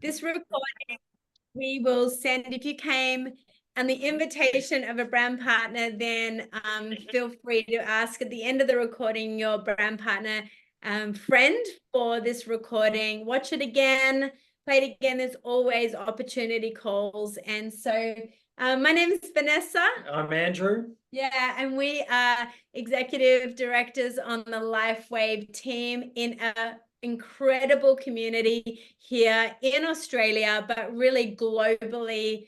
This recording we will send, if you came on the invitation of a brand partner, then feel free to ask at the end of the recording your brand partner friend for this recording. Watch it again, play it again. There's always opportunity calls. And so my name is Vanessa. I'm Andrew. Yeah, and we are executive directors on the LifeWave team in a incredible community here in Australia, but really globally.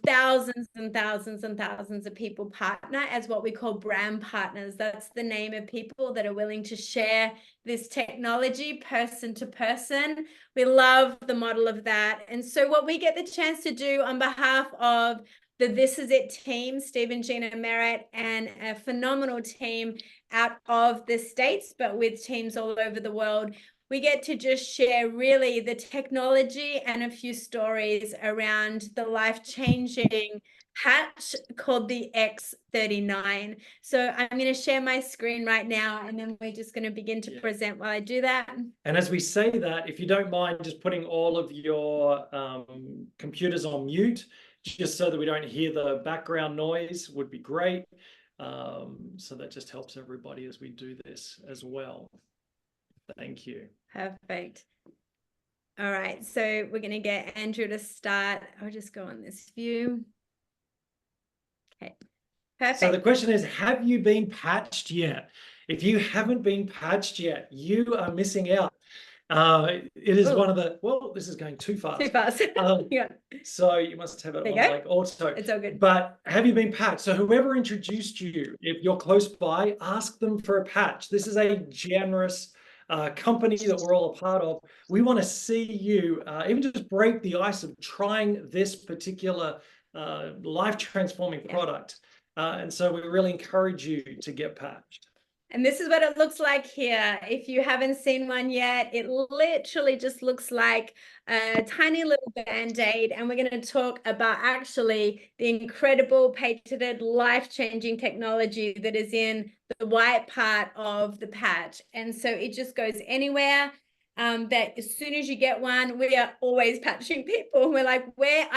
Thousands and thousands and thousands of people partner as what we call brand partners. That's the name of people that are willing to share this technology person to person. We love the model of that. And so what we get the chance to do on behalf of the This Is It team, Steve and Gina Merritt, and a phenomenal team out of the States, but with teams all over the world. We get to just share really the technology and a few stories around the life-changing patch called the X39. So I'm going to share my screen right now, and then we're just going to begin to present while I do that. And as we say that, if you don't mind just putting all of your computers on mute, just so that we don't hear the background noise, would be great. So that just helps everybody as we do this as well. Thank you. Perfect. All right, so we're going to get Andrew to start. I'll just go on this view. Okay, perfect. So the question is, have you been patched yet? If you haven't been patched yet, you are missing out. It is one of the, well, this is going too fast. Too fast. Yeah. So you must have it on like auto. It's all good. But have you been patched? So whoever introduced you, if you're close by, ask them for a patch. This is a generous company that we're all a part of. We want to see you even just break the ice of trying this particular life-transforming product. And so we really encourage you to get patched. And this is what it looks like here. If you haven't seen one yet, it literally just looks like a tiny little Band-Aid. And we're going to talk about actually the incredible patented life-changing technology that is in the white part of the patch. And so it just goes anywhere. That as soon as you get one, we are always patching people. We're like, where's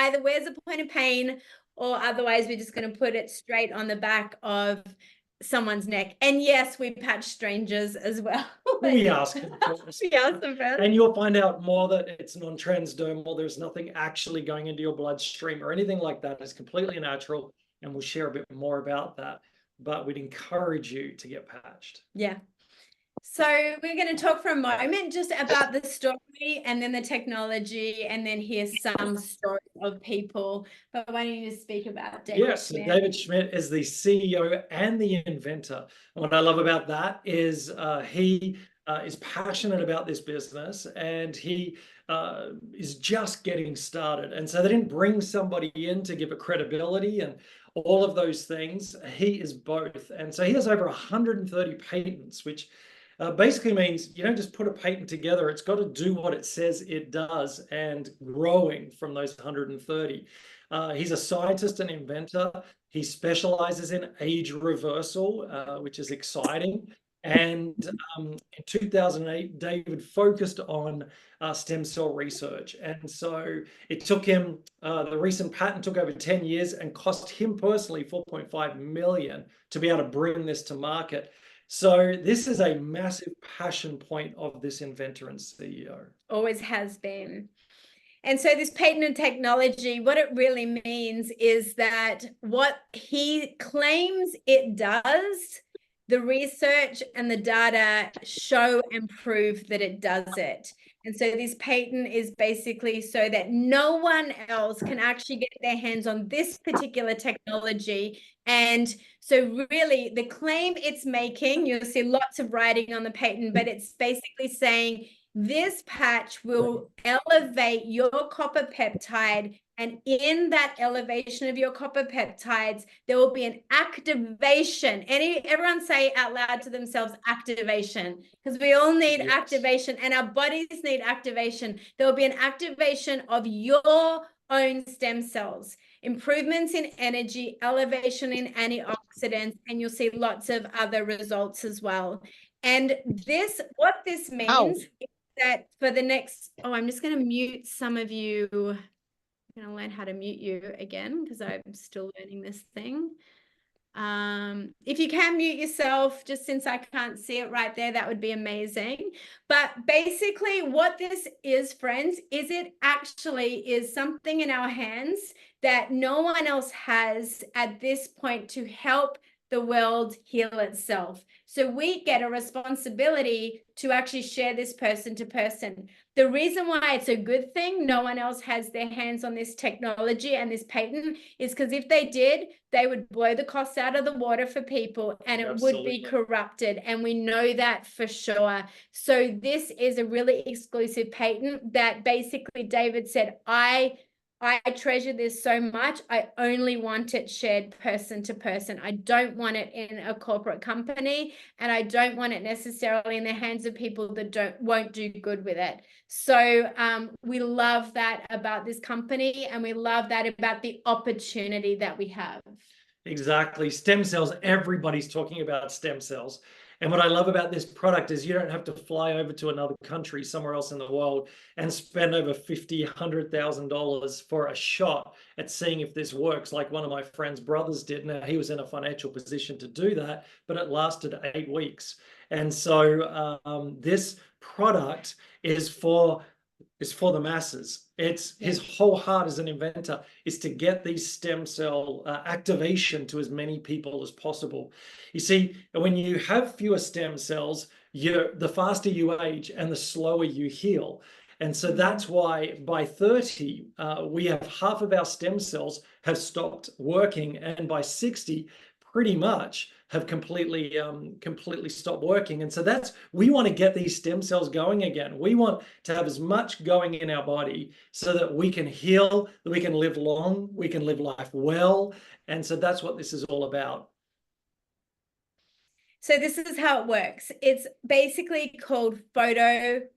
the point of pain? Or otherwise, we're just going to put it straight on the back of someone's neck. And yes, we patch strangers as well. We ask them first. We ask them first. And you'll find out more that it's non-transdermal. There's nothing actually going into your bloodstream or anything like that. It's completely natural, and we'll share a bit more about that. But we'd encourage you to get patched. Yeah. So we're going to talk for a moment just about the story and then the technology, and then hear some stories of people. But why don't you just speak about David Yes, Schmidt? David Schmidt is the CEO and the inventor. And what I love about that is he is passionate about this business, and he is just getting started. And so they didn't bring somebody in to give it credibility and all of those things. He is both. And so he has over 130 patents, which basically means you don't just put a patent together. It's got to do what it says it does, and growing from those 130. He's a scientist and inventor. He specializes in age reversal, which is exciting. And in 2008, David focused on stem cell research. And so it took him, the recent patent took over 10 years and cost him personally $4.5 million to be able to bring this to market. So this is a massive passion point of this inventor and CEO. Always has been. And so this patented technology, what it really means is that what he claims it does, the research and the data show and prove that it does it. And so this patent is basically so that no one else can actually get their hands on this particular technology. And so really the claim it's making, you'll see lots of writing on the patent, but it's basically saying this patch will elevate your copper peptide, and in that elevation of your copper peptides, there will be an activation. Everyone say out loud to themselves, activation, because we all need activation, and our bodies need activation. There will be an activation of your own stem cells, improvements in energy, elevation in antioxidants, and you'll see lots of other results as well. And what this means that for the next, oh, I'm just going to mute some of you. I'm going to learn how to mute you again because I'm still learning this thing. If you can mute yourself, just since I can't see it right there, that would be amazing. But basically what this is, friends, is it actually is something in our hands that no one else has at this point to help the world heal itself. So we get a responsibility to actually share this person to person. The reason why it's a good thing no one else has their hands on this technology and this patent is because if they did, they would blow the costs out of the water for people and it would be corrupted. And we know that for sure. So this is a really exclusive patent that basically David said, I treasure this so much. I only want it shared person to person. I don't want it in a corporate company, and I don't want it necessarily in the hands of people that won't do good with it. So we love that about this company, and we love that about the opportunity that we have. Exactly. Stem cells, everybody's talking about stem cells. And what I love about this product is you don't have to fly over to another country somewhere else in the world and spend over $50,000, $100,000 for a shot at seeing if this works, like one of my friend's brothers did. Now, he was in a financial position to do that, but it lasted 8 weeks. And so this product is for the masses. It's his whole heart as an inventor is to get these stem cell activation to as many people as possible. You see, when you have fewer stem cells, the faster you age and the slower you heal. And so that's why by 30, we have half of our stem cells have stopped working, and by 60, pretty much have completely stopped working. And so we want to get these stem cells going again. We want to have as much going in our body so that we can heal, that we can live long, we can live life well. And so that's what this is all about. So this is how it works. It's basically called phototherapy.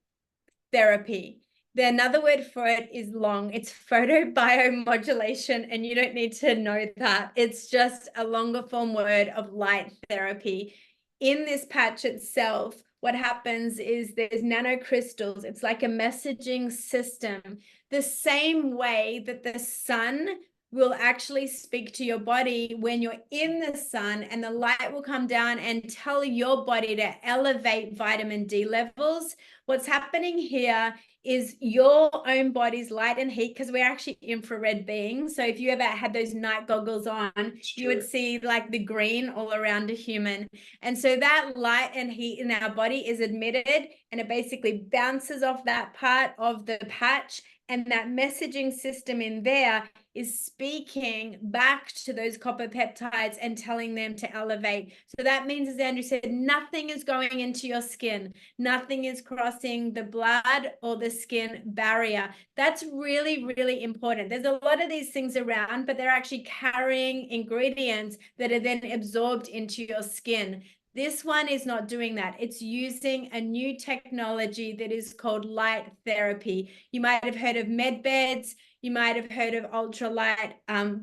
Another word for it is long. It's photobiomodulation, and you don't need to know that. It's just a longer form word of light therapy. In this patch itself, what happens is there's nanocrystals. It's like a messaging system, the same way that the sun will actually speak to your body when you're in the sun, and the light will come down and tell your body to elevate vitamin D levels. What's happening here is your own body's light and heat, because we're actually infrared beings. So if you ever had those night goggles on, you would see like the green all around a human. And so that light and heat in our body is emitted, and it basically bounces off that part of the patch, and that messaging system in there is speaking back to those copper peptides and telling them to elevate. So that means, as Andrew said, nothing is going into your skin. Nothing is crossing the blood or the skin barrier. That's really, really important. There's a lot of these things around, but they're actually carrying ingredients that are then absorbed into your skin. This one is not doing that. It's using a new technology that is called light therapy. You might have heard of med beds. You might have heard of ultralight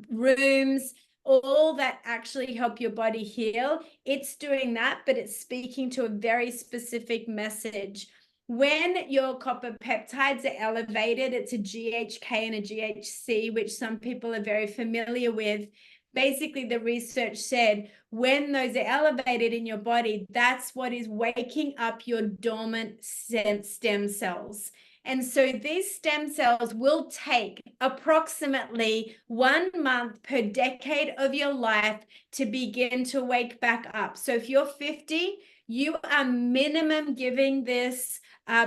rooms, all that actually help your body heal. It's doing that, but it's speaking to a very specific message. When your copper peptides are elevated, it's a GHK and a GHC, which some people are very familiar with. Basically, the research said when those are elevated in your body, that's what is waking up your dormant stem cells. And so these stem cells will take approximately 1 month per decade of your life to begin to wake back up. So if you're 50, you are minimum giving this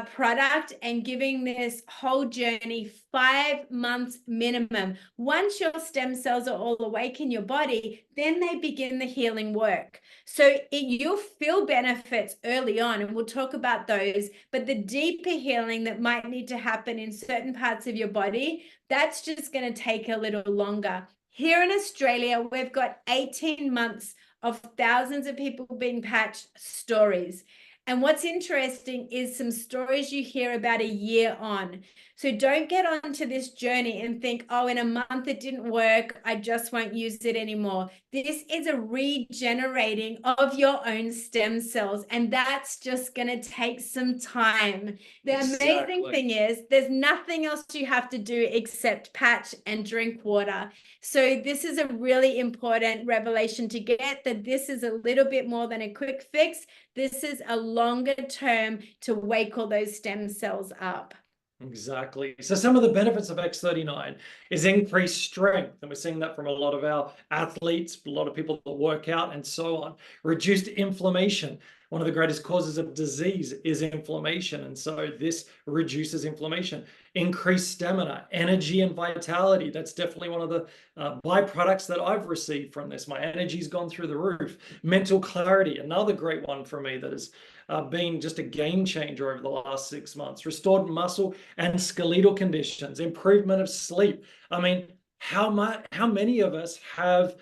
product and giving this whole journey 5 months minimum. Once your stem cells are all awake in your body, then they begin the healing work. So you'll feel benefits early on, and we'll talk about those, but the deeper healing that might need to happen in certain parts of your body, that's just going to take a little longer. Here in Australia, we've got 18 months of thousands of people being patched stories. And what's interesting is some stories you hear about a year on. So don't get onto this journey and think, oh, in a month it didn't work, I just won't use it anymore. This is a regenerating of your own stem cells, and that's just going to take some time. The amazing thing is there's nothing else you have to do except patch and drink water. So this is a really important revelation to get, that this is a little bit more than a quick fix. This is a longer term to wake all those stem cells up. Exactly. So some of the benefits of X39 is increased strength, and we're seeing that from a lot of our athletes, a lot of people that work out and so on. Reduced inflammation. One of the greatest causes of disease is inflammation, and so this reduces inflammation. Increased stamina, energy, and vitality. That's definitely one of the byproducts that I've received from this. My energy's gone through the roof. Mental clarity, another great one for me that has been just a game changer over the last 6 months. Restored muscle and skeletal conditions, improvement of sleep. I mean, how many of us have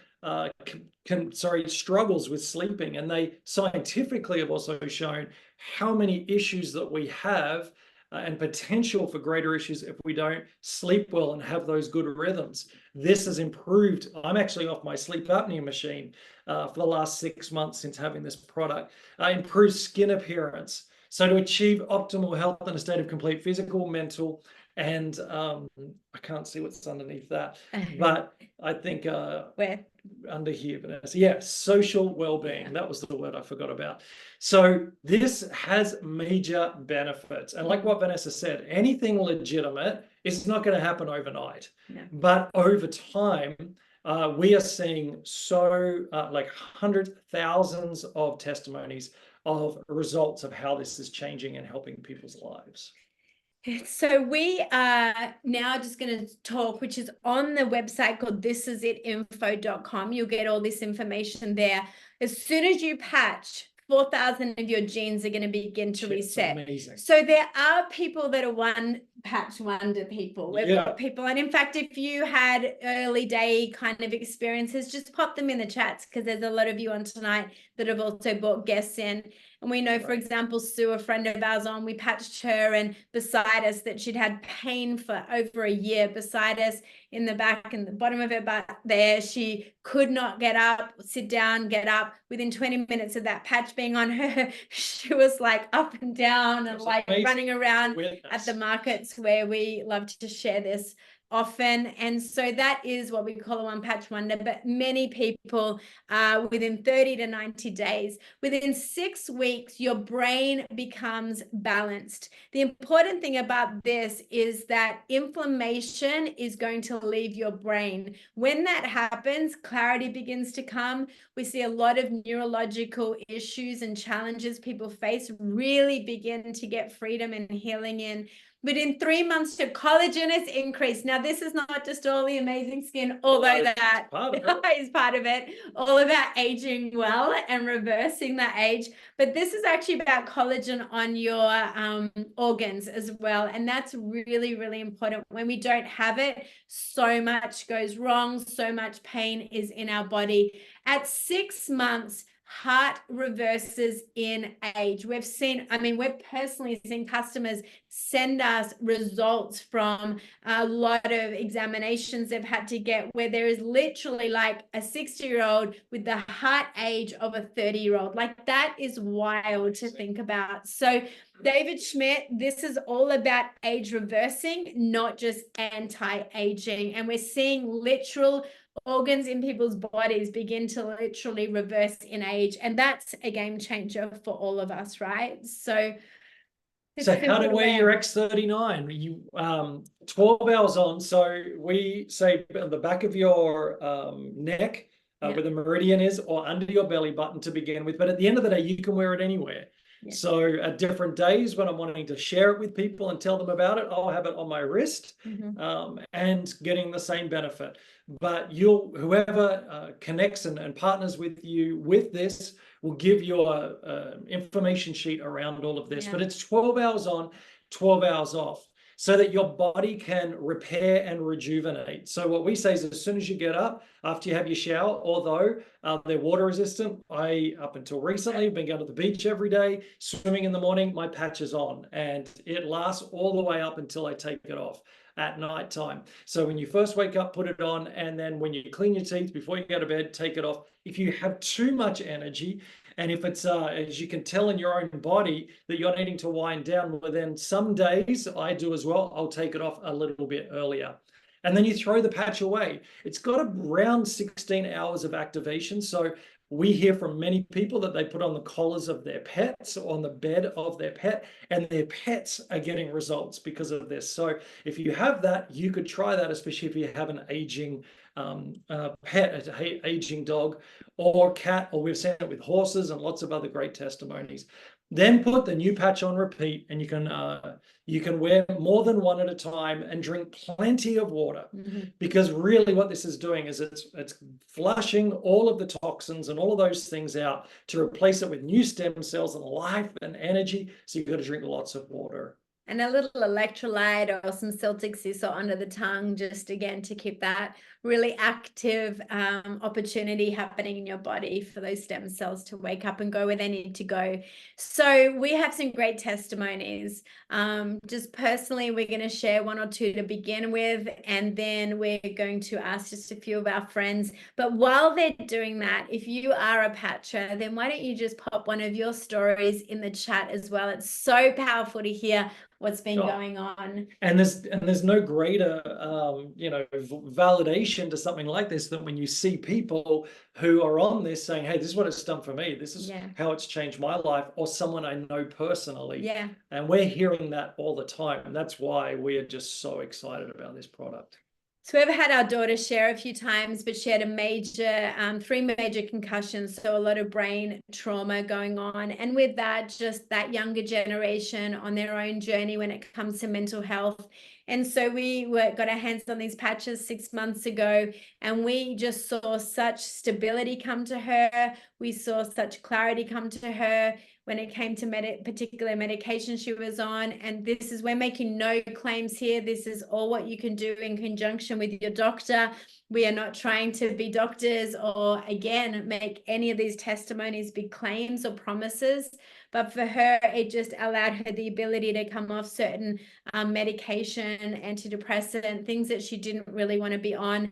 struggles with sleeping? And they scientifically have also shown how many issues that we have and potential for greater issues if we don't sleep well and have those good rhythms. This has improved. I'm actually off my sleep apnea machine for the last 6 months since having this product. Improved skin appearance. So to achieve optimal health in a state of complete physical, mental, and I can't see what's underneath that, but I think Where? Under here, Vanessa. Yeah, social well-being. That was the word I forgot about. So this has major benefits. And like what Vanessa said, anything legitimate is not going to happen overnight. No. But over time, we are seeing like hundreds, thousands of testimonies of results of how this is changing and helping people's lives. So we are now just going to talk, which is on the website called thisisit.info.com. You'll get all this information there. As soon as you patch, 4,000 of your genes are going to begin to reset. Amazing. So there are people that are one patch wonder people. We've got people, and in fact, if you had early day kind of experiences, just pop them in the chats, because there's a lot of you on tonight that have also brought guests in. And we know, for example, Sue, a friend of ours on, we patched her, and beside us that she'd had pain for over a year beside us in the back and the bottom of her butt there. She could not get up, sit down, get up. Within 20 minutes of that patch being on her, she was like up and down and like running around at the markets where we love to share this often. And so that is what we call a one patch wonder. But many people within 30 to 90 days, within 6 weeks, your brain becomes balanced. The important thing about this is that inflammation is going to leave your brain. When that happens, clarity begins to come. We see a lot of neurological issues and challenges people face really begin to get freedom and healing in. Within 3 months, your collagen is increased. Now, this is not just all the amazing skin, although that is part of it, all about aging well and reversing that age. But this is actually about collagen on your organs as well. And that's really, really important. When we don't have it, so much goes wrong, so much pain is in our body. At 6 months, heart reverses in age. We've seen, we're personally seeing customers send us results from a lot of examinations they've had to get, where there is literally like a 60-year-old with the heart age of a 30-year-old. Like, that is wild to think about. So David Schmidt, this is all about age reversing, not just anti-aging. And we're seeing literal organs in people's bodies begin to literally reverse in age. And that's a game changer for all of us, right? So how to wear your X39? You 12 hours on. So we say on the back of your neck, where the meridian is, or under your belly button to begin with. But at the end of the day, you can wear it anywhere. Yeah. So at different days when I'm wanting to share it with people and tell them about it, I'll have it on my wrist and getting the same benefit. But whoever connects and partners with you with this will give you a information sheet around all of this. But it's 12 hours on, 12 hours off. so that your body can repair and rejuvenate. So what we say is, as soon as you get up, after you have your shower, although they're water resistant, I, up until recently, have been going to the beach every day, swimming in the morning, my patch is on, and it lasts all the way up until I take it off at night time. So when you first wake up, put it on, and then when you clean your teeth before you go to bed, take it off. If you have too much energy, and if it's, as you can tell in your own body, that you're needing to wind down, well, then some days, I do as well, I'll take it off a little bit earlier. And then you throw the patch away. It's got around 16 hours of activation. So we hear from many people that they put on the collars of their pets, on the bed of their pet, and their pets are getting results because of this. So if you have that, you could try that, especially if you have an aging pet, an aging dog or cat, or we've seen it with horses and lots of other great testimonies. Then put the new patch on repeat, and you can wear more than one at a time and drink plenty of water. Because really what this is doing is it's flushing all of the toxins and all of those things out to replace it with new stem cells and life and energy. So you've got to drink lots of water. And a little electrolyte or some Celtic sea salt under the tongue, just again to keep that really active opportunity happening in your body for those stem cells to wake up and go where they need to go. So we have some great testimonies. Just personally, we're going to share one or two to begin with, and then we're going to ask just a few of our friends. But while they're doing that, if you are a patcher, then why don't you just pop one of your stories in the chat as well? It's so powerful to hear what's been going on. And there's no greater validation to something like this than when you see people who are on this saying, hey, this is what it's done for me, this is how it's changed my life, or someone I know personally. And we're hearing that all the time, and that's why we are just so excited about this product. So we've had our daughter share a few times, but she had a major, 3 major concussions, so a lot of brain trauma going on. And with that, just that younger generation on their own journey when it comes to mental health. And so we got our hands on these patches 6 months ago, and we just saw such stability come to her. We saw such clarity come to her when it came to particular medication she was on. And this is, we're making no claims here. This is all what you can do in conjunction with your doctor. We are not trying to be doctors or, again, make any of these testimonies big claims or promises. But for her, it just allowed her the ability to come off certain medication, antidepressant, things that she didn't really want to be on.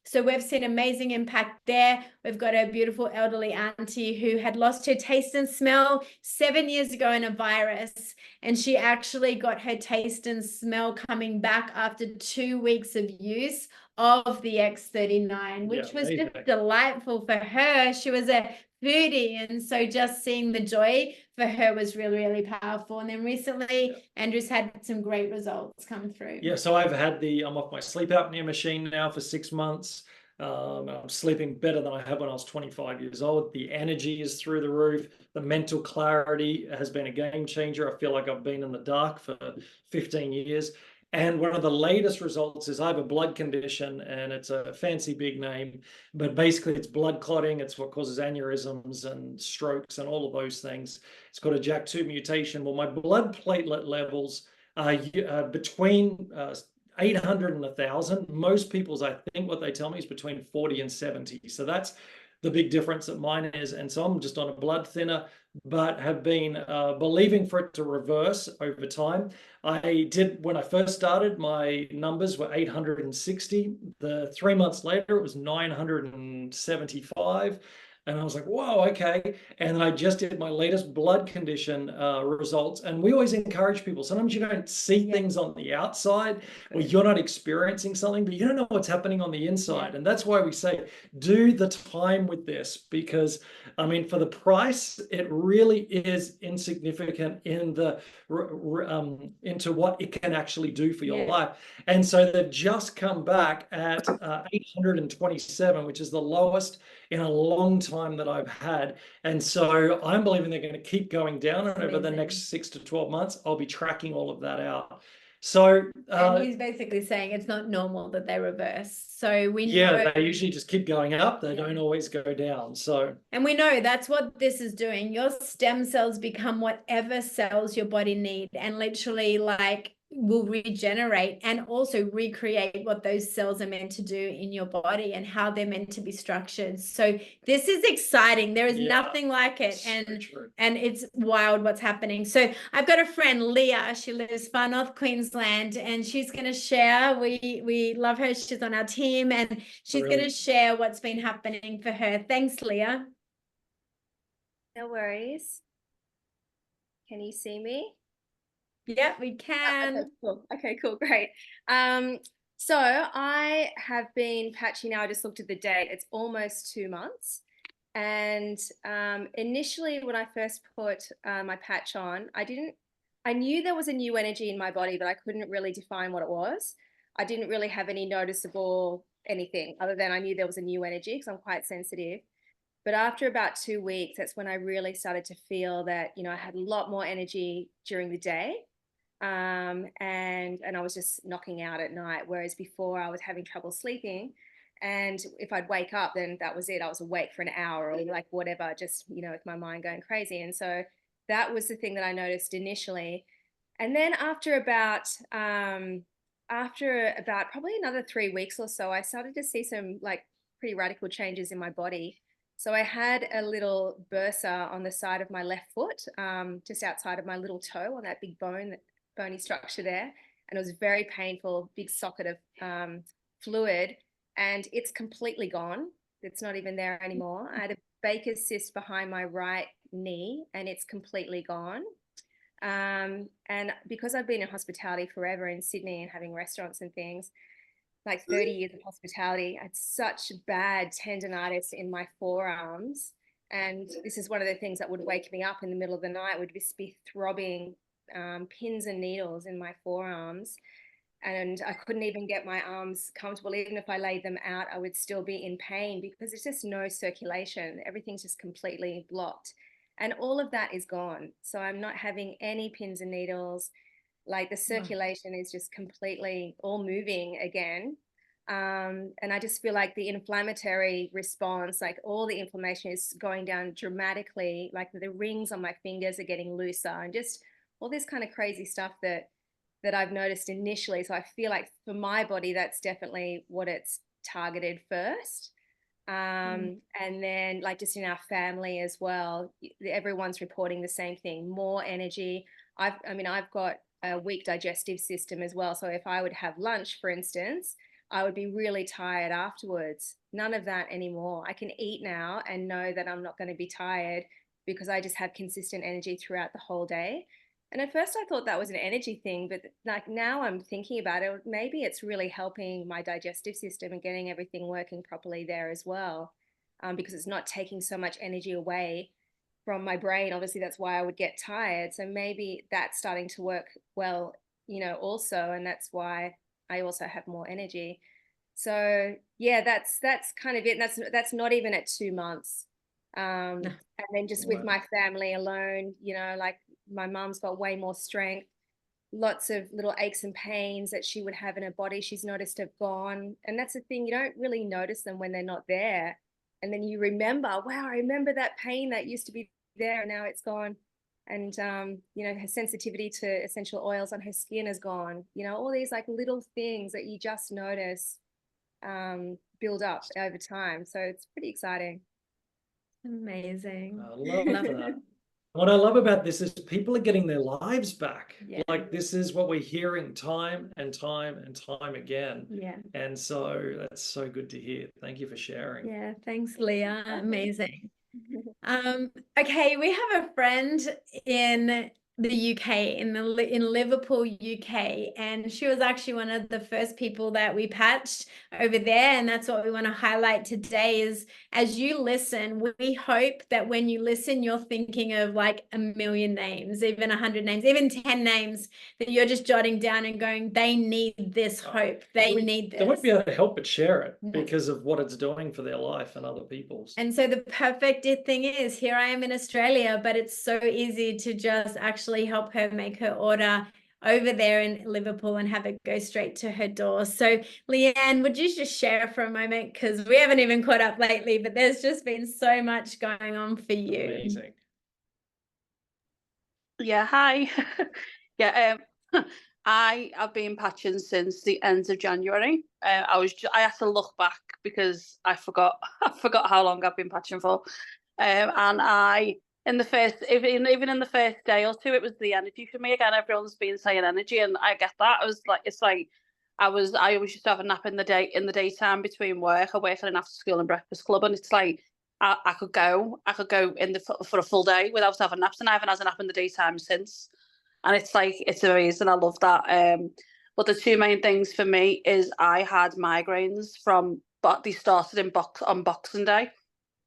So we've seen amazing impact there. We've got a beautiful elderly auntie who had lost her taste and smell 7 years ago in a virus. And she actually got her taste and smell coming back after 2 weeks of use of the X39, which was just delightful for her. She was a foodie, and so just seeing the joy for her was really, really powerful. And then recently, Andrew's had some great results come through. Yeah, so I'm off my sleep apnea machine now for 6 months. I'm sleeping better than I have when I was 25 years old. The energy is through the roof. The mental clarity has been a game changer. I feel like I've been in the dark for 15 years. And one of the latest results is I have a blood condition, and it's a fancy big name, but basically it's blood clotting. It's what causes aneurysms and strokes and all of those things. It's got a JAK2 mutation. Well, my blood platelet levels are between 800 and 1,000. Most people's, I think what they tell me is between 40 and 70. So that's the big difference that mine is. And so I'm just on a blood thinner, but have been believing for it to reverse over time. When I first started, my numbers were 860. 3 months later, it was 975. And I was like, whoa, okay. And then I just did my latest blood condition results. And we always encourage people. Sometimes you don't see things on the outside, or you're not experiencing something, but you don't know what's happening on the inside. And that's why we say, do the time with this, because, I mean, for the price, it really is insignificant in the into what it can actually do for your life. And so they've just come back at 827, which is the lowest in a long time that I've had. And so I'm believing they're going to keep going down, and over the next 6 to 12 months, I'll be tracking all of that out. So and he's basically saying it's not normal that they reverse. So we know, they usually just keep going up. They don't always go down. So, and we know that's what this is doing. Your stem cells become whatever cells your body need, and literally, like, will regenerate and also recreate what those cells are meant to do in your body and how they're meant to be structured. So this is exciting. There is nothing like it. And it's wild what's happening. So I've got a friend, Leah. She lives far north Queensland, and she's going to share. We love her. She's on our team, and she's going to share what's been happening for her. Thanks, Leah. No worries. Can you see me? Yeah, we can. Okay, cool. Okay, cool, great. So I have been patchy now. I just looked at the date. It's almost 2 months. And initially, when I first put my patch on, I knew there was a new energy in my body, but I couldn't really define what it was. I didn't really have any noticeable anything other than I knew there was a new energy because I'm quite sensitive. But after about 2 weeks, that's when I really started to feel that, you know, I had a lot more energy during the day. And I was just knocking out at night, whereas before I was having trouble sleeping. And if I'd wake up, then that was it. I was awake for an hour or like whatever, just, you know, with my mind going crazy. And so that was the thing that I noticed initially. And then after about probably another 3 weeks or so, I started to see some like pretty radical changes in my body. So I had a little bursa on the side of my left foot, just outside of my little toe on that big bony structure there. And it was very painful, big socket of fluid, and it's completely gone. It's not even there anymore. I had a Baker's cyst behind my right knee, and it's completely gone. And because I've been in hospitality forever in Sydney and having restaurants and things, like 30 years of hospitality, I had such bad tendonitis in my forearms. And this is one of the things that would wake me up in the middle of the night, would just be throbbing pins and needles in my forearms. And I couldn't even get my arms comfortable. Even if I laid them out, I would still be in pain because there's just no circulation. Everything's just completely blocked. And all of that is gone. So I'm not having any pins and needles. Like the circulation is just completely all moving again. And I just feel like the inflammatory response, like all the inflammation is going down dramatically. Like the rings on my fingers are getting looser and just all this kind of crazy stuff that I've noticed initially. So I feel like for my body, that's definitely what it's targeted first. And then like just in our family as well, everyone's reporting the same thing, more energy. I've got a weak digestive system as well. So if I would have lunch, for instance, I would be really tired afterwards. None of that anymore. I can eat now and know that I'm not going to be tired because I just have consistent energy throughout the whole day. And at first I thought that was an energy thing, but like now I'm thinking about it, maybe it's really helping my digestive system and getting everything working properly there as well, because it's not taking so much energy away from my brain. Obviously, that's why I would get tired. So maybe that's starting to work well, you know, also, and that's why I also have more energy. So yeah, that's kind of it. That's not even at 2 months. And then just with my family alone, you know, like my mum's got way more strength, lots of little aches and pains that she would have in her body. She's noticed have gone. And that's the thing, you don't really notice them when they're not there. And then you remember, wow, I remember that pain that used to be there and now it's gone. And, you know, her sensitivity to essential oils on her skin is gone. You know, all these like little things that you just notice build up over time. So it's pretty exciting. Amazing. I love that. What I love about this is people are getting their lives back. Yeah. Like this is what we're hearing time and time and time again. Yeah. And so that's so good to hear. Thank you for sharing. Yeah, thanks, Leah. Amazing. Okay, we have a friend in the UK, in Liverpool, UK, and she was actually one of the first people that we patched over there, and that's what we want to highlight today is as you listen, we hope that when you listen, you're thinking of like 1,000,000 names, even 100 names, even 10 names that you're just jotting down and going, they need this hope. They need this. They won't be able to help but share it because of what it's doing for their life and other people's. And so the perfect thing is, here I am in Australia, but it's so easy to just actually help her make her order over there in Liverpool and have it go straight to her door. So Leanne, would you just share for a moment? Because we haven't even caught up lately, but there's just been so much going on for you. Amazing. Yeah, hi. Yeah, I have been patching since the end of January. I had to look back because I forgot how long I've been patching for. And in the first, even in the first day or two, it was the energy for me again. Everyone's been saying energy, and I get that. I was like, it's like I always used to have a nap in the daytime between work. I work in an after school and breakfast club, and it's like I could go for a full day without having naps, and I haven't had a nap in the daytime since. And it's like, it's amazing. I love that. But the two main things for me is I had migraines but they started on Boxing Day,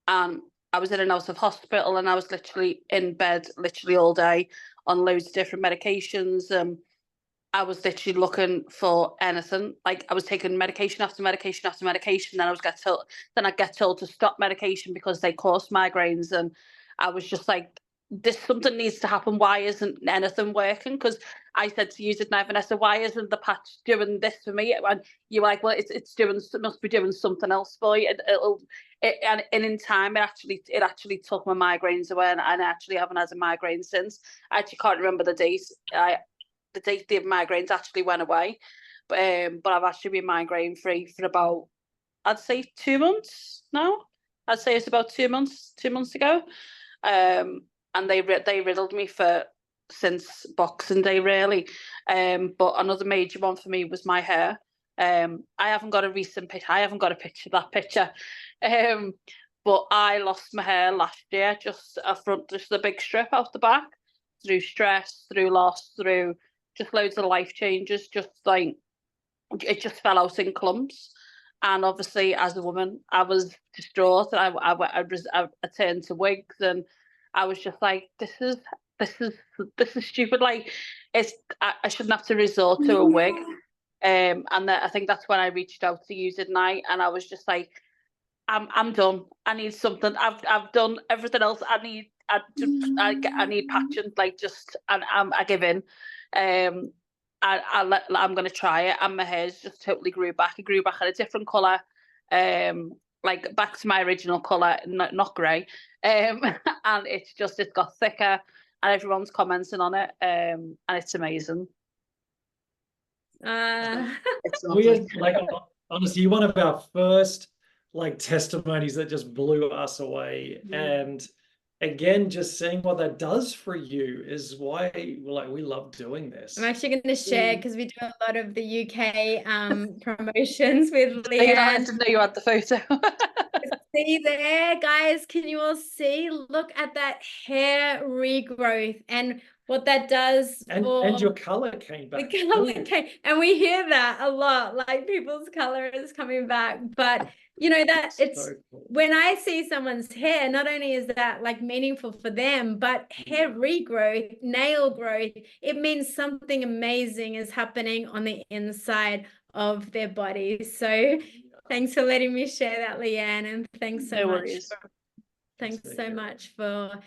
and I was in and out of hospital, and I was literally in bed literally all day on loads of different medications. I was literally looking for anything. Like, I was taking medication after medication after medication. Then I'd get told to stop medication because they caused migraines, and I was just like, something needs to happen. Why isn't anything working? Because I said to you tonight, Vanessa, why isn't the patch doing this for me? And you're like, well, it must be doing something else for you. And in time, it actually took my migraines away, and I actually haven't had a migraine since. I actually can't remember the date. The date the migraines actually went away, but I've actually been migraine free for about, I'd say 2 months now. I'd say it's about 2 months ago. And they riddled me since Boxing Day, really. But another major one for me was my hair. I haven't got a recent picture. I haven't got a picture of that picture. But I lost my hair last year, just a big strip out the back, through stress, through loss, through just loads of life changes. Just like, it just fell out in clumps. And obviously, as a woman, I was distraught. And I turned to wigs, and I was just like, this is stupid. Like, I shouldn't have to resort to a wig. And I think that's when I reached out to you tonight, and I was just like, I'm done. I need something. I've done everything else. I need patching. Like, I give in. I'm going to try it, and my hair's just totally grew back. It grew back in a different colour, like back to my original colour, not grey. And it's got thicker, and everyone's commenting on it, and it's amazing. It's like, honestly, you're one of our first like testimonies that just blew us away. And again, just seeing what that does for you is why we love doing this. I'm actually going to share, because we do a lot of the UK promotions with Leanne. I didn't know you had the photo. See there, guys, can you all see? Look at that hair regrowth and what that does. And your color came back. The color came, and we hear that a lot, like people's color is coming back. But you know that it's so cool. When I see someone's hair, not only is that like meaningful for them, but hair regrowth, nail growth, it means something amazing is happening on the inside of their body. So thanks for letting me share that, Leanne, and thanks so much for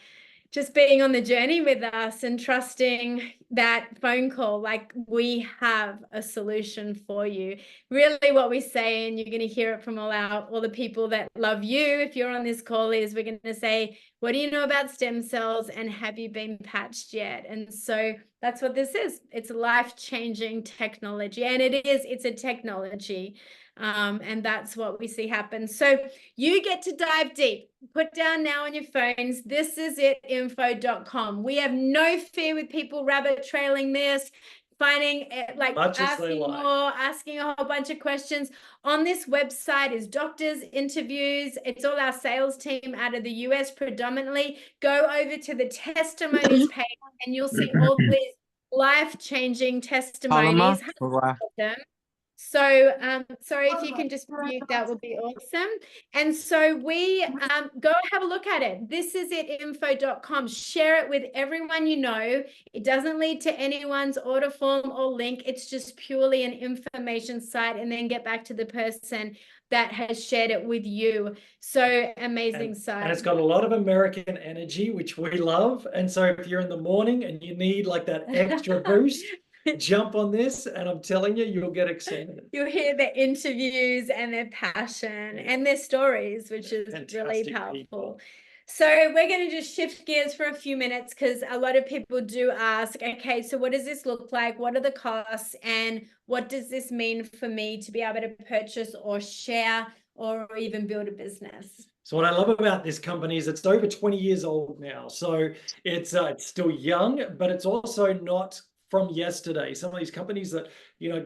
just being on the journey with us and trusting that phone call. Like, we have a solution for you. Really what we say, and you're going to hear it from all the people that love you if you're on this call, is we're going to say, what do you know about stem cells, and have you been patched yet? And so that's what this is. It's a life-changing technology, and it's a technology. And that's what we see happen. So you get to dive deep. Put down now on your phones, thisisit.info.com. We have no fear with people rabbit trailing this, finding like asking more, asking a whole bunch of questions. On this website is doctors, interviews. It's all our sales team out of the US predominantly. Go over to the testimonies page, and you'll see all these life-changing testimonies. So sorry, if you can just mute, that would be awesome. And so we go have a look at it. Thisisit.info.com. Share it with everyone you know. It doesn't lead to anyone's order form or link. It's just purely an information site, and then get back to the person that has shared it with you. So amazing site. And it's got a lot of American energy, which we love. And so if you're in the morning and you need like that extra boost, jump on this, and I'm telling you, you'll get excited. You'll hear their interviews and their passion and their stories, which is really powerful. People. So we're going to just shift gears for a few minutes because a lot of people do ask, okay, so what does this look like? What are the costs? And what does this mean for me to be able to purchase or share or even build a business? So what I love about this company is it's over 20 years old now. So it's still young, but it's also not from yesterday. Some of these companies that,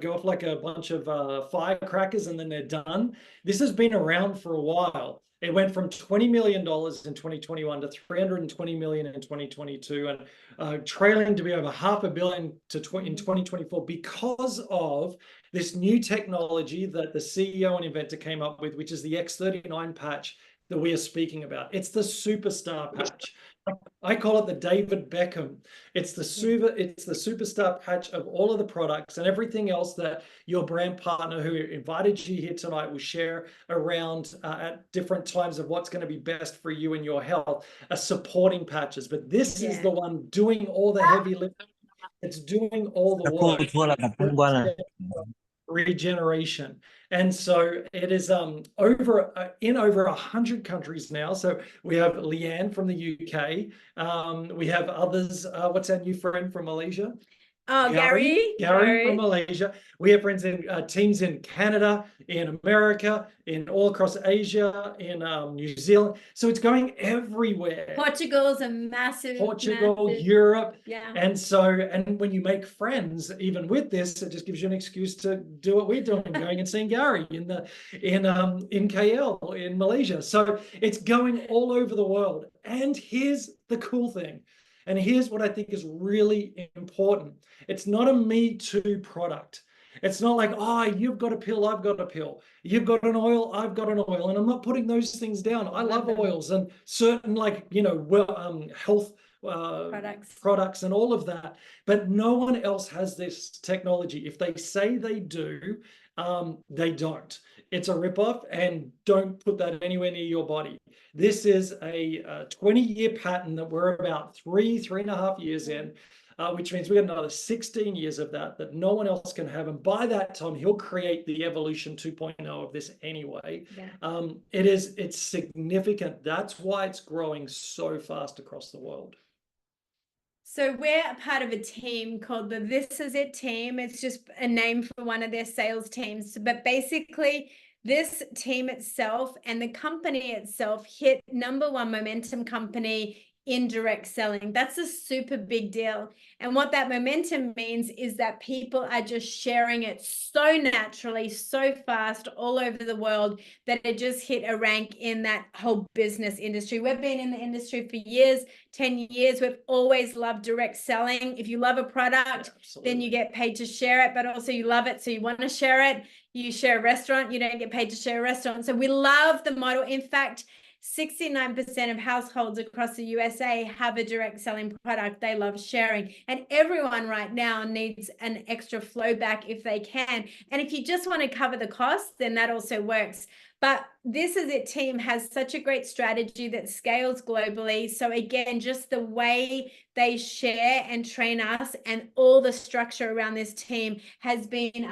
go off like a bunch of firecrackers and then they're done. This has been around for a while. It went from $20 million in 2021 to $320 million in 2022, and trailing to be over $500 million in 2024 because of this new technology that the CEO and inventor came up with, which is the X39 patch that we are speaking about. It's the superstar patch. I call it the David Beckham. It's the superstar patch of all of the products and everything else that your brand partner who invited you here tonight will share around at different times of what's going to be best for you and your health are supporting patches. But this is the one doing all the heavy lifting. It's doing all the work. Regeneration. And so it is in over 100 countries now. So we have Leanne from the UK. We have others. What's our new friend from Malaysia? Oh, Gary from Malaysia. We have friends in teams in Canada, in America, in all across Asia, in New Zealand. So it's going everywhere. Portugal's a massive. Europe. Yeah. And when you make friends, even with this, it just gives you an excuse to do what we're doing, going and seeing Gary in KL, in Malaysia. So it's going all over the world. And here's the cool thing. And here's what I think is really important. It's not a Me Too product. It's not like, oh, you've got a pill, I've got a pill. You've got an oil, I've got an oil. And I'm not putting those things down. I love oils and certain health products and all of that. But no one else has this technology. If they say they do, they don't. It's a ripoff, and don't put that anywhere near your body. This is a 20-year pattern that we're about 3.5 years in, which means we've got another 16 years of that no one else can have. And by that time, he'll create the evolution 2.0 of this anyway. Yeah. It's significant. That's why it's growing so fast across the world. So we're a part of a team called the This Is It team. It's just a name for one of their sales teams. But basically, this team itself and the company itself hit #1 momentum company in direct selling. That's a super big deal. And what that momentum means is that people are just sharing it so naturally, so fast all over the world that it just hit a rank in that whole business industry. We've been in the industry for years, 10 years. We've always loved direct selling. If you love a product, then you get paid to share it, but also you love it, so you want to share it. You share a restaurant, you don't get paid to share a restaurant. So we love the model. In fact, 69% of households across the USA have a direct selling product. They love sharing. And everyone right now needs an extra flow back if they can. And if you just want to cover the costs, then that also works. But This Is It team has such a great strategy that scales globally. So again, just the way they share and train us and all the structure around this team has been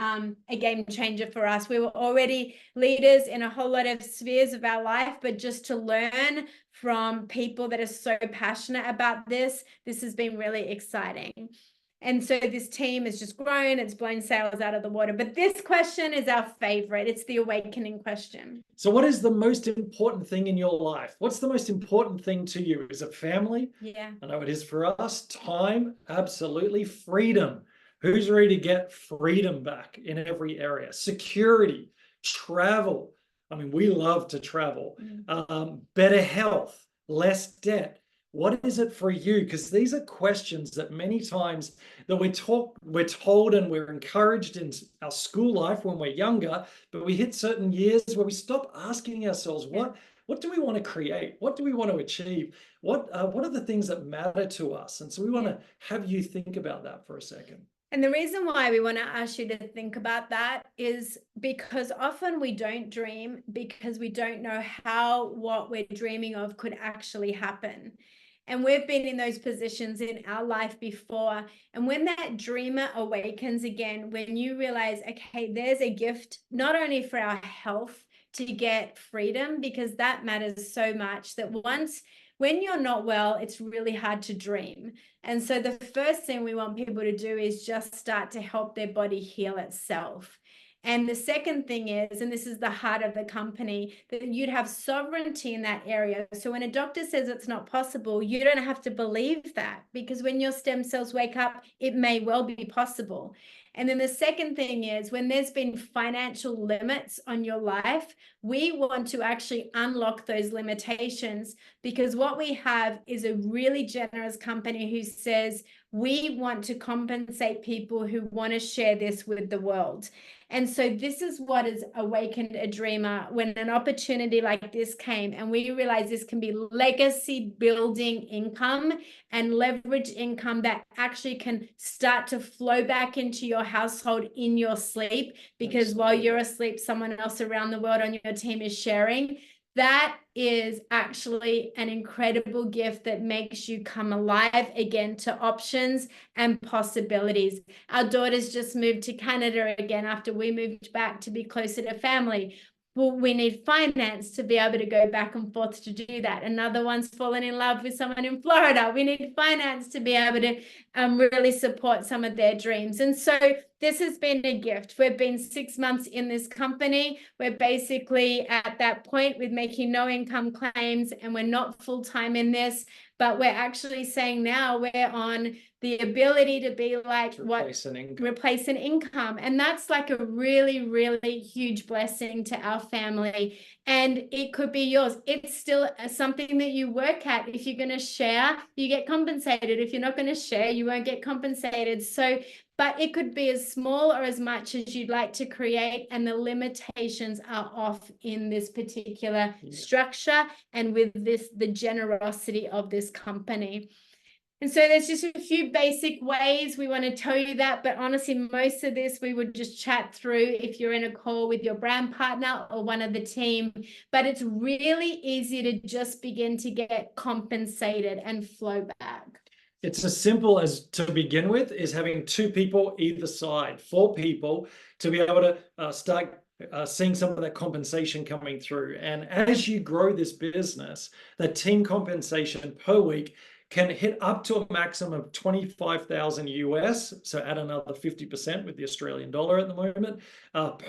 a game changer for us. We were already leaders in a whole lot of spheres of our life, but just to learn from people that are so passionate about this has been really exciting. And so this team has just grown, it's blown sales out of the water. But this question is our favorite. It's the awakening question. So what is the most important thing in your life? What's the most important thing to you? Is it family? Yeah. I know it is for us. Time, absolutely. Freedom. Who's ready to get freedom back in every area? Security, travel. I mean, we love to travel. Better health, less debt. What is it for you? Because these are questions that many times that we're told and we're encouraged in our school life when we're younger, but we hit certain years where we stop asking ourselves, what do we want to create? What do we want to achieve? What are the things that matter to us? And so we want to have you think about that for a second. And the reason why we want to ask you to think about that is because often we don't dream because we don't know how what we're dreaming of could actually happen. And we've been in those positions in our life before. And when that dreamer awakens again, when you realize, okay, there's a gift, not only for our health to get freedom, because that matters so much, that once when you're not well, it's really hard to dream. And so the first thing we want people to do is just start to help their body heal itself. And the second thing is, and this is the heart of the company, that you'd have sovereignty in that area. So when a doctor says it's not possible, you don't have to believe that, because when your stem cells wake up, it may well be possible. And then the second thing is, when there's been financial limits on your life, we want to actually unlock those limitations, because what we have is a really generous company who says, we want to compensate people who want to share this with the world. And so this is what has awakened a dreamer when an opportunity like this came, and we realized this can be legacy building income and leverage income that actually can start to flow back into your household in your sleep, because Absolutely. while you're asleep, someone else around the world on your team is sharing. That is actually an incredible gift that makes you come alive again to options and possibilities. Our daughters just moved to Canada again after we moved back to be closer to family. Well, we need finance to be able to go back and forth to do that. Another one's fallen in love with someone in Florida. We need finance to be able to really support some of their dreams. And so this has been a gift. We've been 6 months in this company. We're basically at that point with making no income claims, and we're not full-time in this, but we're actually saying now we're on the ability to be like Replace an income. replace an income. And that's like a really, really huge blessing to our family. And it could be yours. It's still something that you work at. If you're going to share, you get compensated. If you're not going to share, you won't get compensated. So, but it could be as small or as much as you'd like to create, and the limitations are off in this particular structure and with this, the generosity of this company. And so there's just a few basic ways we want to tell you that, but honestly, most of this we would just chat through if you're in a call with your brand partner or one of the team. But it's really easy to just begin to get compensated and flow back. It's as simple as, to begin with, is having 2 people either side, 4 people, to be able to start seeing some of that compensation coming through. And as you grow this business, the team compensation per week can hit up to a maximum of 25,000 US. So add another 50% with the Australian dollar at the moment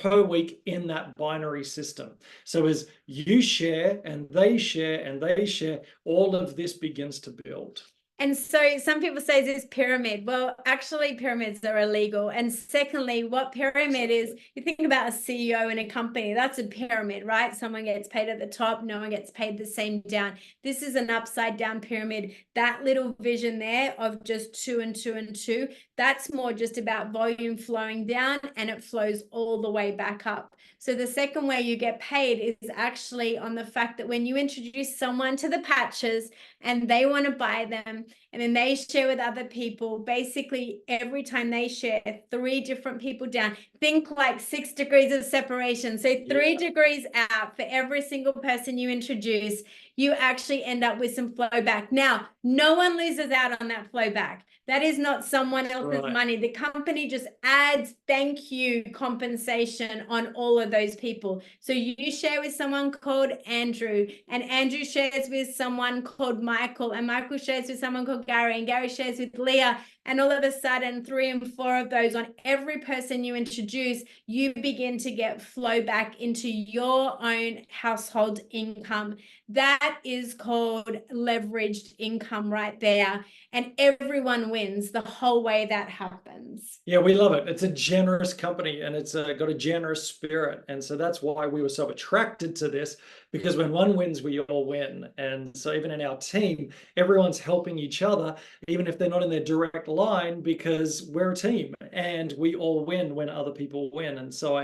per week in that binary system. So as you share and they share and they share, all of this begins to build. And so some people say this pyramid. Well, actually pyramids are illegal. And secondly, what pyramid is, you think about a CEO in a company, that's a pyramid, right? Someone gets paid at the top, no one gets paid the same down. This is an upside down pyramid. That little vision there of just 2 and 2 and 2, that's more just about volume flowing down, and it flows all the way back up. So the second way you get paid is actually on the fact that when you introduce someone to the patches and they want to buy them, and then they share with other people, basically every time they share, 3 different people down, think like 6 degrees of separation. So 3 degrees out for every single person you introduce, you actually end up with some flow back. Now, no one loses out on that flow back. That is not someone else's money. The company just adds thank you compensation on all of those people. So you share with someone called Andrew, and Andrew shares with someone called Michael, and Michael shares with someone called Gary, and Gary shares with Leah. And all of a sudden, 3 and 4 of those on every person you introduce, you begin to get flow back into your own household income. That is called leveraged income right there. And everyone wins the whole way that happens. Yeah, we love it. It's a generous company, and it's got a generous spirit. And so that's why we were so attracted to this, because when one wins, we all win. And so even in our team, everyone's helping each other, even if they're not in their direct line, because we're a team and we all win when other people win. And so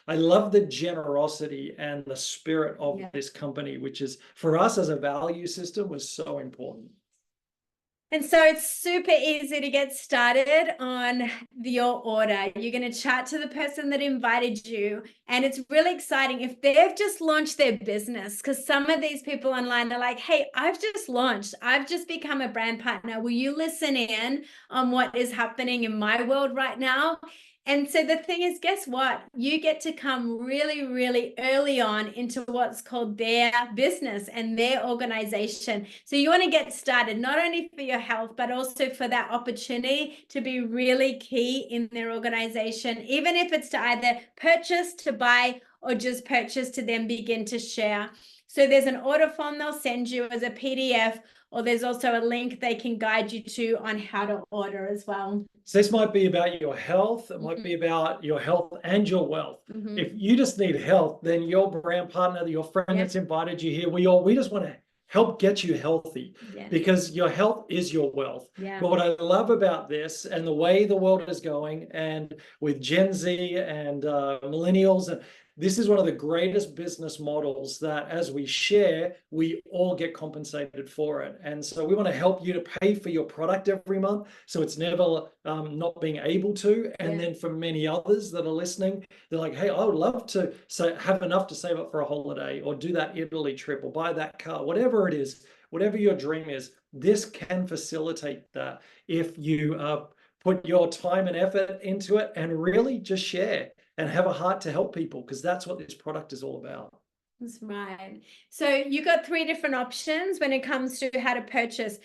I love the generosity and the spirit of this company, which is, for us as a value system, was so important. And so it's super easy to get started on your order. You're going to chat to the person that invited you. And it's really exciting if they've just launched their business, because some of these people online are like, hey, I've just launched. I've just become a brand partner. Will you listen in on what is happening in my world right now? And so the thing is, guess what? You get to come really, really early on into what's called their business and their organization. So you want to get started, not only for your health, but also for that opportunity to be really key in their organization, even if it's to either purchase, to buy, or just purchase to then begin to share. So there's an order form they'll send you as a PDF, or there's also a link they can guide you to on how to order as well. So this might be about your health. It might be about your health and your wealth. If you just need health, then your brand partner, your friend that's invited you here, we just want to help get you healthy, because your health is your wealth. But what I love about this and the way the world is going, and with Gen Z and millennials, and this is one of the greatest business models that as we share, we all get compensated for it. And so we want to help you to pay for your product every month, so it's never not being able to. And then for many others that are listening, they're like, hey, I would love to have enough to save up for a holiday, or do that Italy trip, or buy that car, whatever it is, whatever your dream is. This can facilitate that if you put your time and effort into it and really just share and have a heart to help people, because that's what this product is all about. That's right. So you got 3 different options when it comes to how to purchase.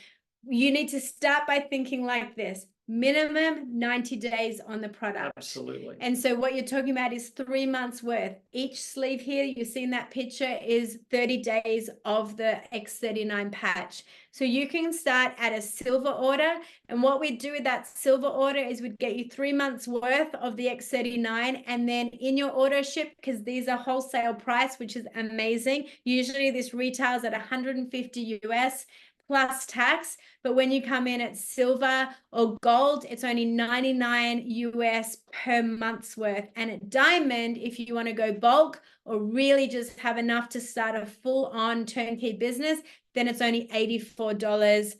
You need to start by thinking like this: minimum 90 days on the product. Absolutely. And so what you're talking about is 3 months worth. Each sleeve here, you see in that picture, is 30 days of the X39 patch. So you can start at a silver order. And what we do with that silver order is we'd get you 3 months worth of the X39. And then in your order ship, because these are wholesale price, which is amazing. Usually this retails at 150 US plus tax, but when you come in at silver or gold, it's only 99 US per month's worth. And at diamond, if you want to go bulk or really just have enough to start a full-on turnkey business, then it's only $84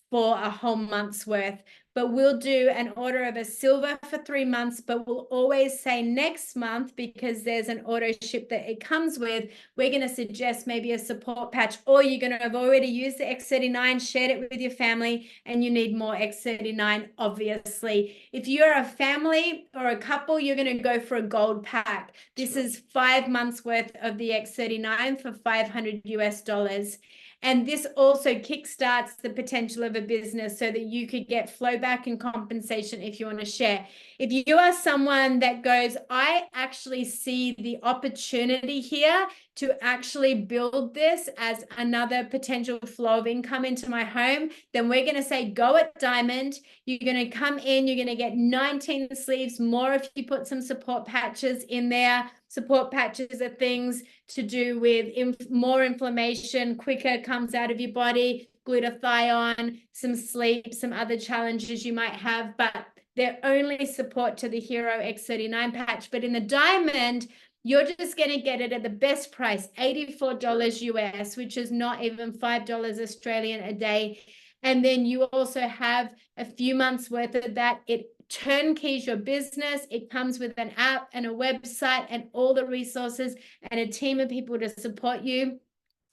for a whole month's worth. But we'll do an order of a silver for 3 months, but we'll always say next month, because there's an auto ship that it comes with, we're going to suggest maybe a support patch, or you're going to have already used the X39, shared it with your family, and you need more X39, obviously. If you're a family or a couple, you're going to go for a gold pack. This is 5 months worth of the X39 for $500 US. And this also kickstarts the potential of a business so that you could get flow back and compensation if you want to share. If you are someone that goes, I actually see the opportunity here to actually build this as another potential flow of income into my home, then we're going to say go at diamond. You're going to come in, you're going to get 19 sleeves more if you put some support patches in there. Support patches are things to do with more inflammation, quicker comes out of your body, glutathione, some sleep, some other challenges you might have, but they're only support to the Hero X39 patch. But in the diamond, you're just going to get it at the best price, $84 US, which is not even $5 Australian a day. And then you also have a few months worth of that. It turnkeys your business. It comes with an app and a website and all the resources and a team of people to support you.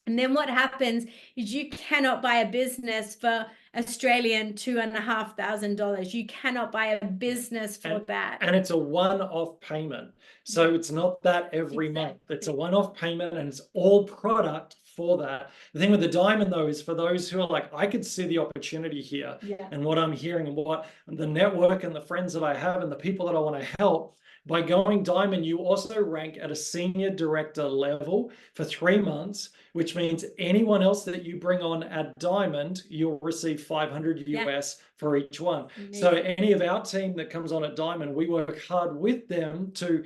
And then what happens is you cannot buy a business for Australian $2,500. You cannot buy a business for that. And it's a one-off payment. So it's not that every month. It's a one-off payment, and it's all product for that. The thing with the diamond, though, is for those who are like, I could see the opportunity here, and what I'm hearing and what the network and the friends that I have and the people that I want to help. By going diamond, you also rank at a senior director level for 3 months, which means anyone else that you bring on at diamond, you'll receive 500 US for each one. So any of our team that comes on at diamond, we work hard with them to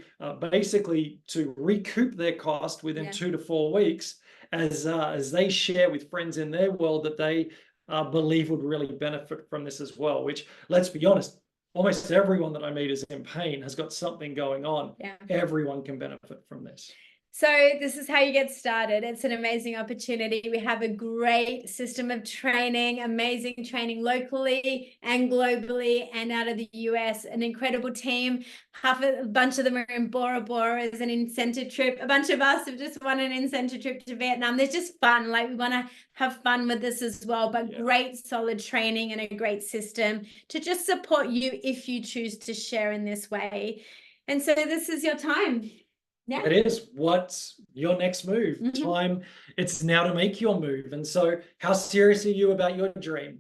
basically to recoup their cost within 2 to 4 weeks as they share with friends in their world that they believe would really benefit from this as well, which, let's be honest, almost everyone that I meet is in pain, has got something going on. Everyone can benefit from this. So this is how you get started. It's an amazing opportunity. We have a great system of training, amazing training locally and globally and out of the US, an incredible team. A bunch of them are in Bora Bora as an incentive trip. A bunch of us have just won an incentive trip to Vietnam. There's just fun. Like, we want to have fun with this as well, but great solid training and a great system to just support you if you choose to share in this way. And so this is your time. Yeah. It is. What's your next move? Time, it's now to make your move. And so how serious are you about your dream?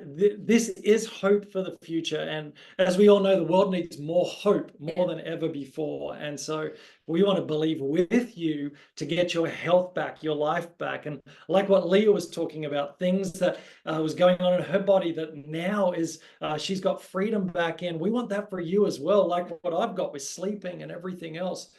This is hope for the future. And as we all know, the world needs more hope more than ever before. And so we want to believe with you to get your health back, your life back. And like what Leah was talking about, things that was going on in her body that now is, she's got freedom back in. We want that for you as well, like what I've got with sleeping and everything else.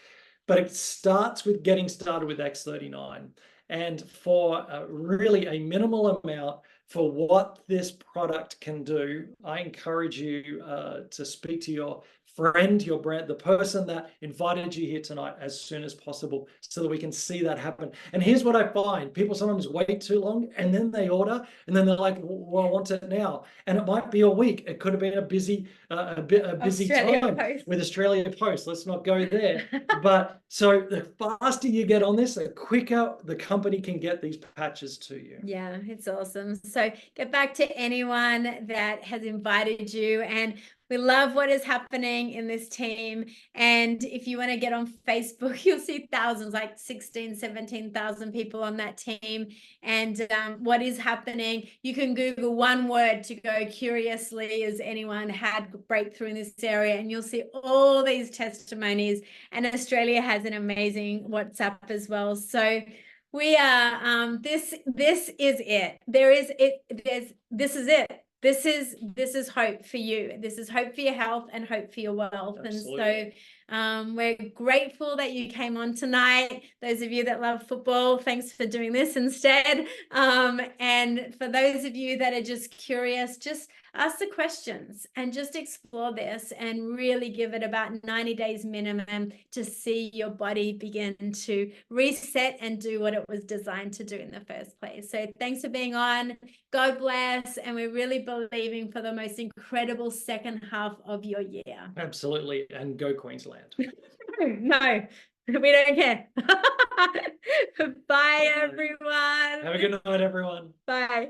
But it starts with getting started with X39. And for really a minimal amount for what this product can do, I encourage you to speak to your friend, your brand, the person that invited you here tonight as soon as possible so that we can see that happen. And here's what I find. People sometimes wait too long and then they order and then they're like, well, I want it now. And it might be a week. It could have been a busy time with Australia Post. Let's not go there. But so the faster you get on this, the quicker the company can get these patches to you. Yeah, it's awesome. So get back to anyone that has invited you, and we love what is happening in this team. And if you want to get on Facebook, you'll see thousands, like 16, 17,000 people on that team. And what is happening, you can Google one word to go curiously, has anyone had breakthrough in this area? And you'll see all these testimonies. And Australia has an amazing WhatsApp as well. So we are, this is it. This is it. This is hope for you. This is hope for your health and hope for your wealth. Absolutely. And so we're grateful that you came on tonight. Those of you that love football, thanks for doing this instead. And for those of you that are just curious, just ask the questions and just explore this and really give it about 90 days minimum to see your body begin to reset and do what it was designed to do in the first place. So thanks for being on. God bless. And we're really believing for the most incredible second half of your year. Absolutely. And go Queensland. No, we don't care. Bye, everyone. Have a good night, everyone. Bye.